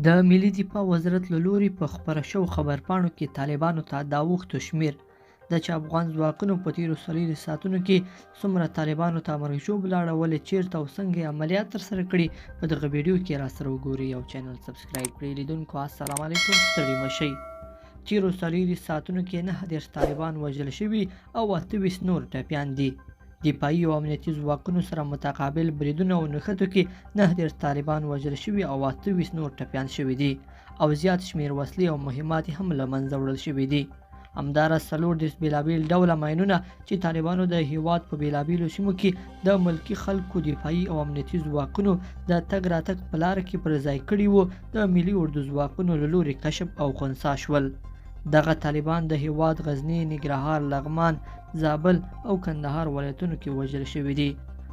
د ملي دفاع وزارت له لوري په خپره شوو خبرپاڼو کې طالبانو ته دا اوښتو شمېر د چې افغان ځواکونو په تېرو 4 ساعتونو کې څومره طالبانو ته مرګ ژوبله اړولې، چیرته او څنګه یې عملیات ترسره کړي، په دغه ویډیو کې راسره وګورئ او چینل سبسکرایب کړئ. لیدونکو السلام علیکم، ستړي مه شئ. تېرو 4 ساعتونو کې 29 طالبان وژل شوي او 28 نور ټپیان دي. دفاعي او امنیتي ځواکونو سره متقابل بریدونو او نښتو کې 29 طالبان وژل شوي او 28 نور ټپیان شوي دي او زیات شمېر وسلې او مهمات هم له منځه وړل شوي دي. همداراز 40 بېلابېل ډوله ماینونه چې طالبانو د هیواد په بېلابېلو سیمو کې د ملکي خلکو دفاعي او امنیتي ځواکونو د تګ راتګ په لاره کې پر ځای کړي وو، د ملي اردو ځواکونو له لوري کشف او خنثی شول. دغه طالبان د هیواد غزني، ننګرهار، لغمان، زابل او کندهار ولایتونو کې وژل شوي دي.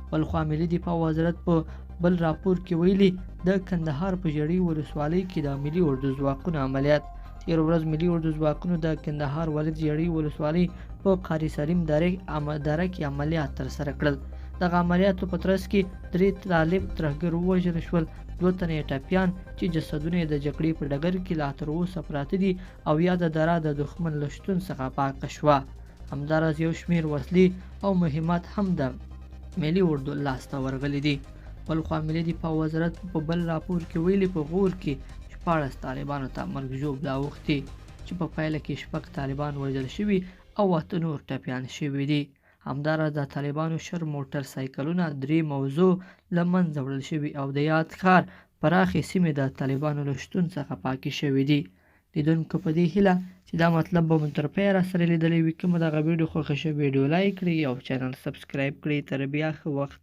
بلخوا ملي دفاع وزارت په بل راپور کې ویلي د کندهار په ژړۍ ولسوالۍ کې د ملي اردو ځواکونو عملیات. تېره ورځ ملي اردو ځواکونو د کندهار ولایت ژړۍ ولسوالۍ په قاري سلیم دره کې عملیات ترسره کړل. دغه عملیاتو په ترڅ کې 3 طالب ترهګر ووژل شول، 2 تنه ټپیان چې جسدونه یې د جګړې په ډګر کې لا تر اوسه پراته دي او یا د دره د دښمن له شتون څخه پاکه شوه. همداراز یو شمېر وسلې او مهمات هم د ملي اردو لاسته ورغلي دي. بلخوا ملي دفاع وزارت په بل راپور کې ویلي په غور کې 14 طالبانو ته مرګ ژوبله اوښتې چې په پایله کې 6 طالبان وژل شوي او 8 نور ټپیان شوي دي. همداراز د طالبانو 10 موټر سایکلونه، 3 موضوع له منځه وړل شوي او د یاد ښار پراخې سیمې د طالبانو له شتون څخه پاکې شوي دي. لیدونکو په دې هیله چې دا مطلب به مو تر پایه راسره لیدلی وي، که مو دغه ویډیو خوښه شوې ویډیو لایک کړئ او چینل سبسکرایب کړئ. تر بیا ښه وخت.